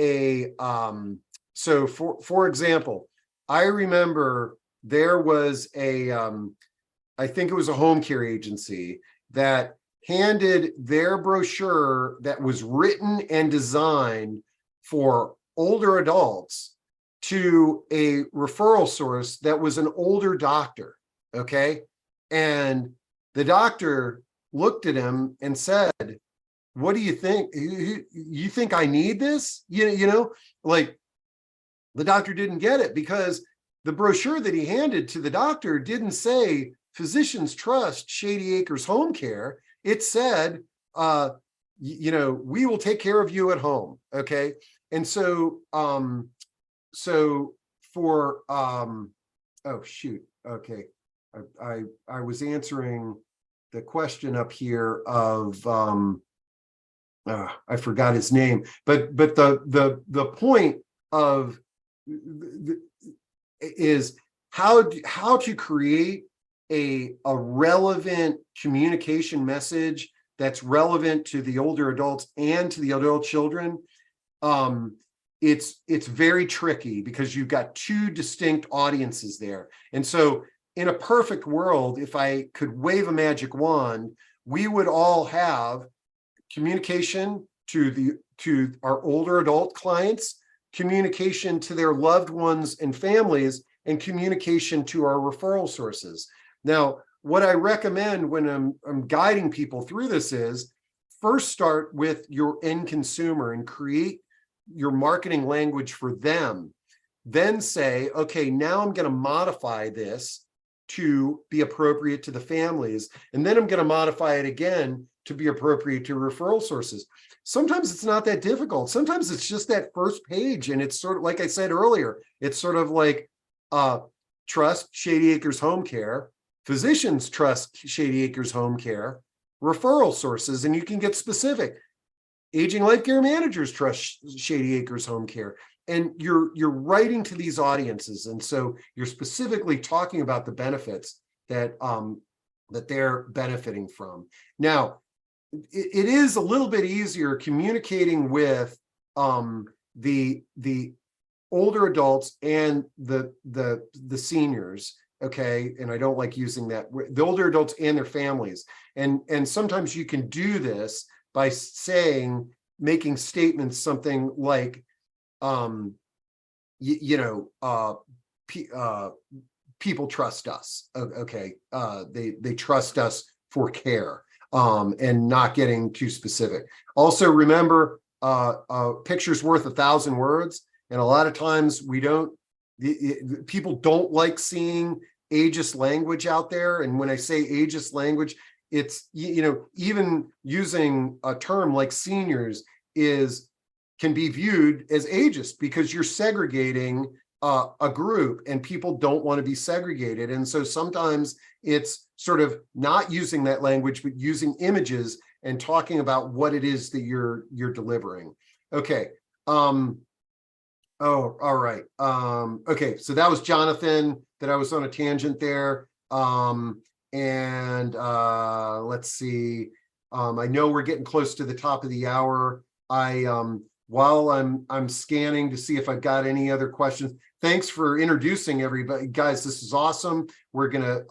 so for example, I remember there was I think it was a home care agency that handed their brochure that was written and designed for older adults to a referral source that was an older doctor. Okay. And the doctor looked at him and said, what do you think? You think I need this? You know, like the doctor didn't get it because the brochure that he handed to the doctor didn't say physicians trust Shady Acres Home Care. It said, you know, we will take care of you at home. Okay. And so, so for, oh shoot. Okay. I was answering the question up here of, I forgot his name, but the point of is how to create a relevant communication message that's relevant to the older adults and to the adult children. It's very tricky because you've got two distinct audiences there. And so in a perfect world, if I could wave a magic wand, we would all have communication to our older adult clients, communication to their loved ones and families, and communication to our referral sources. Now, what I recommend when I'm guiding people through this is first start with your end consumer and create your marketing language for them. Then say, okay, now I'm going to modify this to be appropriate to the families. And then I'm going to modify it again to be appropriate to referral sources. Sometimes it's not that difficult. Sometimes it's just that first page. And it's sort of, like I said earlier, it's sort of like trust Shady Acres Home Care, physicians trust Shady Acres Home Care, referral sources, and you can get specific. Aging life care managers trust Shady Acres Home Care. And you're writing to these audiences. And so you're specifically talking about the benefits that that they're benefiting from. Now, it is a little bit easier communicating with the older adults and the seniors. Okay. And I don't like using that, the older adults and their families. And sometimes you can do this by saying, making statements, something like, people trust us. Okay. They trust us for care, and not getting too specific. Also remember, a picture's worth 1,000 words. And a lot of times people don't like seeing ageist language out there. And when I say ageist language, it's, even using a term like seniors can be viewed as ageist because you're segregating a group, and people don't want to be segregated. And so sometimes it's sort of not using that language, but using images and talking about what it is that you're delivering. Okay. Oh, all right. Okay. So that was Jonathan, that I was on a tangent there. Let's see. I know we're getting close to the top of the hour. While I'm scanning to see if I've got any other questions. Thanks for introducing everybody, guys. This is awesome. We're gonna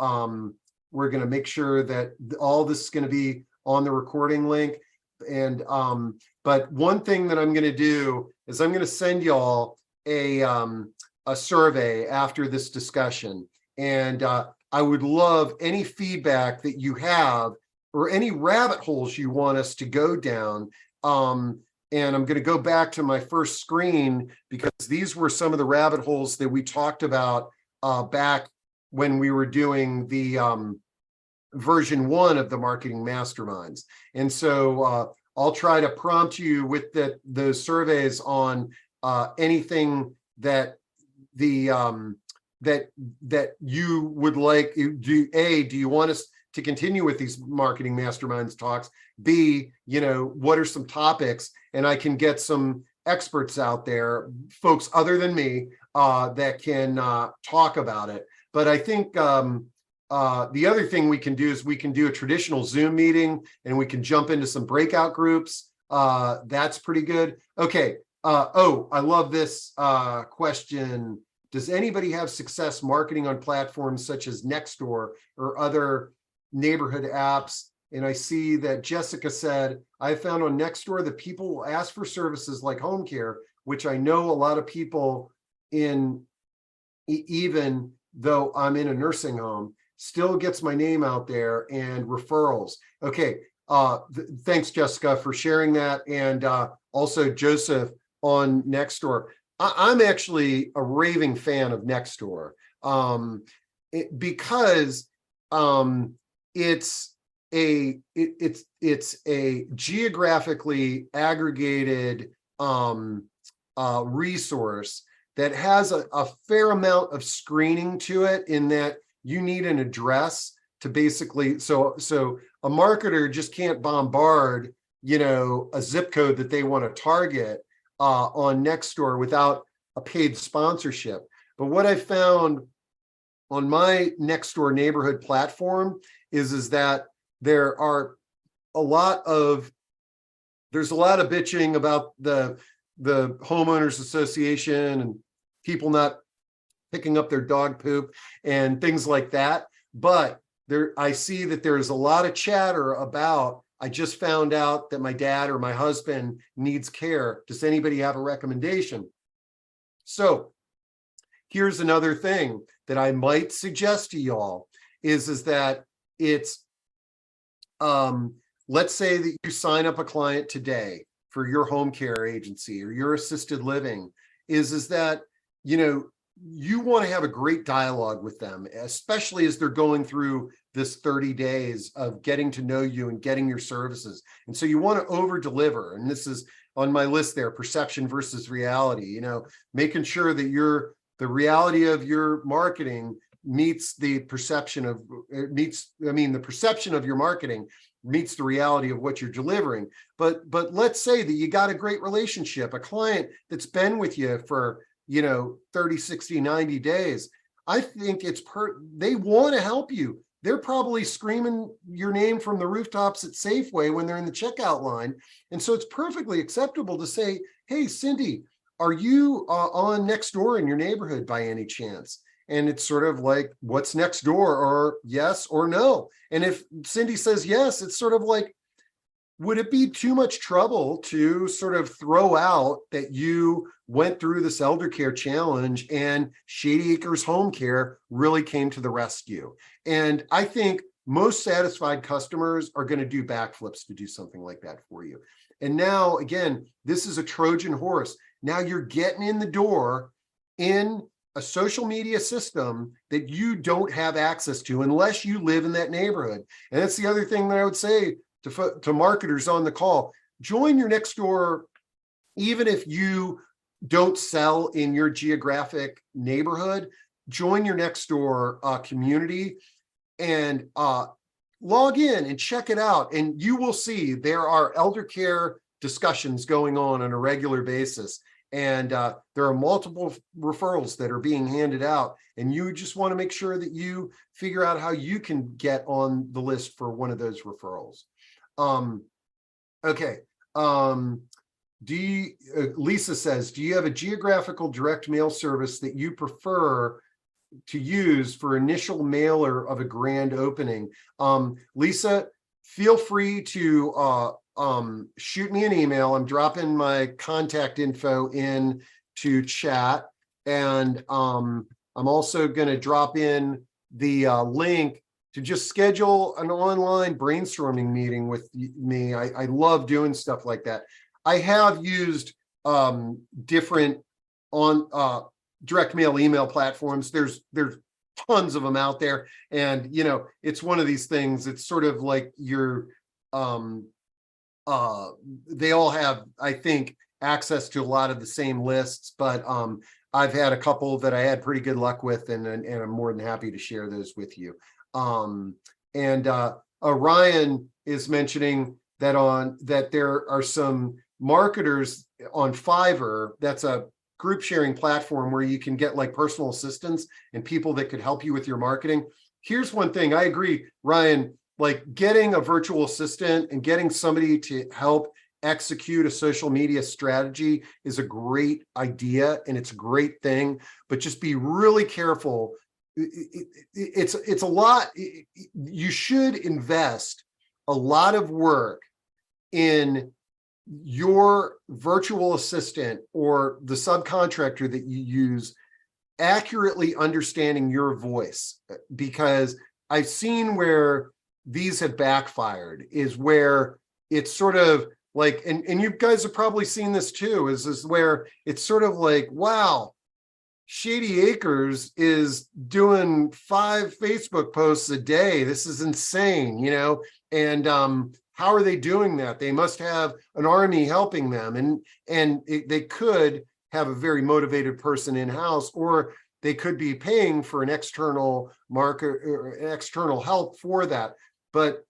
make sure that all this is gonna be on the recording link. And but one thing that I'm gonna do is I'm gonna send y'all a survey after this discussion, and I would love any feedback that you have or any rabbit holes you want us to go down. And I'm going to go back to my first screen because these were some of the rabbit holes that we talked about back when we were doing the version 1 of the Marketing Masterminds. And so I'll try to prompt you with those surveys on anything that that you would like. Do you want us to continue with these Marketing Masterminds talks? B, what are some topics? And I can get some experts out there, folks other than me, that can talk about it. But I think the other thing we can do is we can do a traditional Zoom meeting, and we can jump into some breakout groups. That's pretty good. Okay. I love this question. Does anybody have success marketing on platforms such as Nextdoor or other neighborhood apps? And I see that Jessica said, I found on Nextdoor that people will ask for services like home care which I know a lot of people in, even though I'm in a nursing home, still gets my name out there and referrals. Okay. Thanks, Jessica, for sharing that. And also Joseph on Nextdoor. I'm actually a raving fan of Nextdoor, because it's a geographically aggregated resource that has a fair amount of screening to it, in that you need an address to basically, so a marketer just can't bombard, a zip code that they want to target on Nextdoor without a paid sponsorship. But what I found on my Nextdoor neighborhood platform is that there's a lot of bitching about the homeowners association and people not picking up their dog poop and things like that. But I see that there's a lot of chatter about, I just found out that my dad or my husband needs care. Does anybody have a recommendation? So here's another thing that I might suggest to y'all is that it's, let's say that you sign up a client today for your home care agency or your assisted living, is that, you want to have a great dialogue with them, especially as they're going through this 30 days of getting to know you and getting your services. And so you want to over deliver. And this is on my list there, perception versus reality, making sure that the reality of your marketing meets the perception of the perception of your marketing meets the reality of what you're delivering. But let's say that you got a great relationship, a client that's been with you for 30, 60, 90 days. I think they want to help you. They're probably screaming your name from the rooftops at Safeway when they're in the checkout line. And so it's perfectly acceptable to say, hey, Cindy, are you on Nextdoor in your neighborhood by any chance? And it's sort of like, what's next door, or yes or no? And if Cindy says yes, it's sort of like, would it be too much trouble to sort of throw out that you went through this elder care challenge and Shady Acres Home Care really came to the rescue? And I think most satisfied customers are going to do backflips to do something like that for you. And now, again, this is a Trojan horse. Now you're getting in the door in a social media system that you don't have access to unless you live in that neighborhood. And that's the other thing that I would say to marketers on the call. Join your Nextdoor, even if you don't sell in your geographic neighborhood. Join your Nextdoor community and log in and check it out. And you will see there are elder care discussions going on a regular basis. And there are multiple referrals that are being handed out. And you just want to make sure that you figure out how you can get on the list for one of those referrals. Okay. Lisa says, do you have a geographical direct mail service that you prefer to use for initial mailer of a grand opening? Lisa, feel free to shoot me an email. I'm dropping my contact info into chat. And I'm also going to drop in the link to just schedule an online brainstorming meeting with me. I love doing stuff like that. I have used different direct mail email platforms. There's tons of them out there. And, it's one of these things. It's sort of like they all have, I think, access to a lot of the same lists, but I've had a couple that I had pretty good luck with, and I'm more than happy to share those with you. Ryan is mentioning that there are some marketers on Fiverr. That's a group sharing platform where you can get like personal assistants and people that could help you with your marketing. Here's one thing. I agree, Ryan, like getting a virtual assistant and getting somebody to help execute a social media strategy is a great idea and it's a great thing, but just be really careful. It's a lot. You should invest a lot of work in your virtual assistant or the subcontractor that you use accurately understanding your voice, because I've seen where these have backfired, is where it's sort of like, and you guys have probably seen this too, is where it's sort of like, wow, Shady Acres is doing 5 Facebook posts a day. This is insane, and how are they doing that? They must have an army helping them, and they could have a very motivated person in-house, or they could be paying for an external market or external help for that. But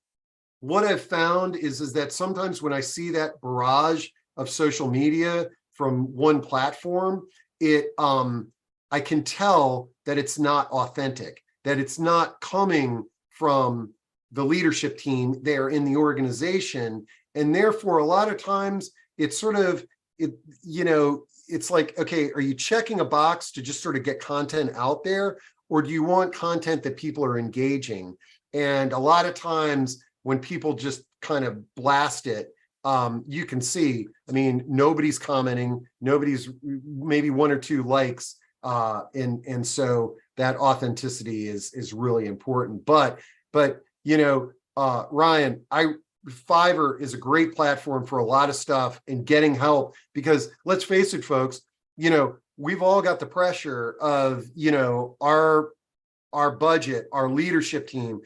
what I've found is that sometimes when I see that barrage of social media from one platform, I can tell that it's not authentic, that it's not coming from the leadership team there in the organization. And therefore, a lot of times it's sort of, it's like, okay, are you checking a box to just sort of get content out there? Or do you want content that people are engaging? And a lot of times when people just kind of blast it, you can see, I mean, nobody's commenting, nobody's, maybe 1 or 2 likes. And so that authenticity is really important. But Ryan, Fiverr is a great platform for a lot of stuff and getting help, because let's face it, folks, we've all got the pressure of, our budget, our leadership team.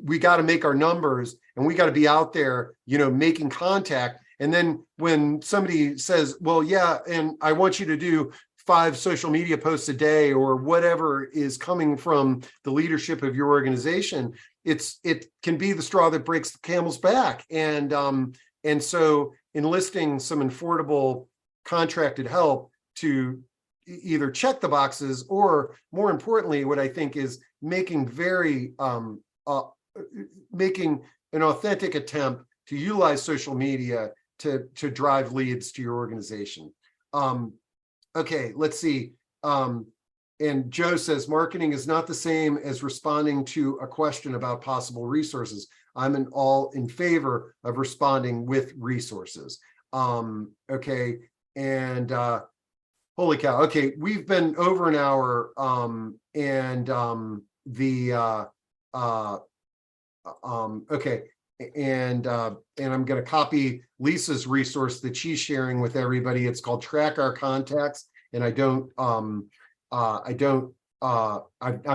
We got to make our numbers, and we got to be out there, making contact. And then when somebody says, well, yeah, and I want you to do 5 social media posts a day, or whatever is coming from the leadership of your organization, it can be the straw that breaks the camel's back. And so enlisting some affordable contracted help to either check the boxes, or more importantly, what I think is making making an authentic attempt to utilize social media to drive leads to your organization. Okay, let's see. And Joe says, marketing is not the same as responding to a question about possible resources. I'm all in favor of responding with resources. Okay, and holy cow. Okay, we've been over an hour, okay. And I'm going to copy Lisa's resource that she's sharing with everybody. It's called Track Our Contacts. And I'm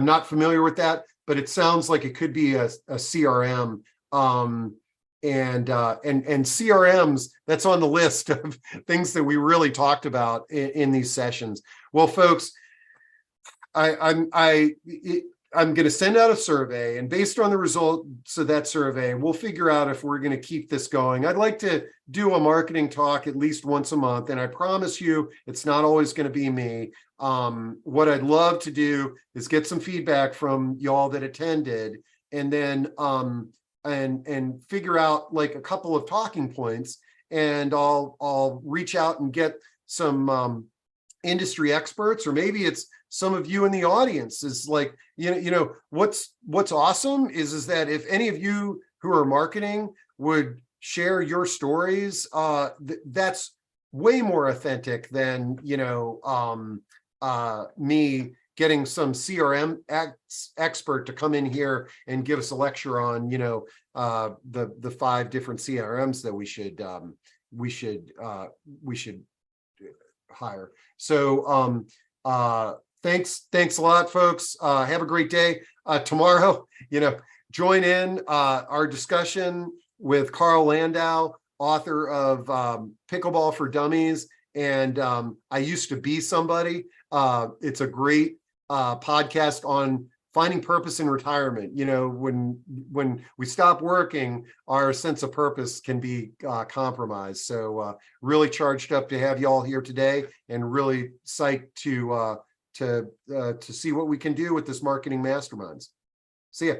not familiar with that, but it sounds like it could be a CRM. And CRMs, that's on the list of things that we really talked about in these sessions. Well, folks, I'm going to send out a survey, and based on the results of that survey, we'll figure out if we're going to keep this going. I'd like to do a marketing talk at least once a month, and I promise you it's not always going to be me. What I'd love to do is get some feedback from y'all that attended, and then and figure out like a couple of talking points, and I'll reach out and get some industry experts, or maybe it's some of you in the audience. Is like, what's awesome is that if any of you who are marketing would share your stories, that's way more authentic than me getting some CRM expert to come in here and give us a lecture on the 5 different CRMs that we should hire. So thanks a lot, folks. Have a great day. Tomorrow, join in our discussion with Carl Landau, author of Pickleball for Dummies, and I Used to Be Somebody. It's a great podcast on finding purpose in retirement. When we stop working, our sense of purpose can be compromised. So really charged up to have you all here today, and really psyched to see what we can do with this Marketing Masterminds. See ya.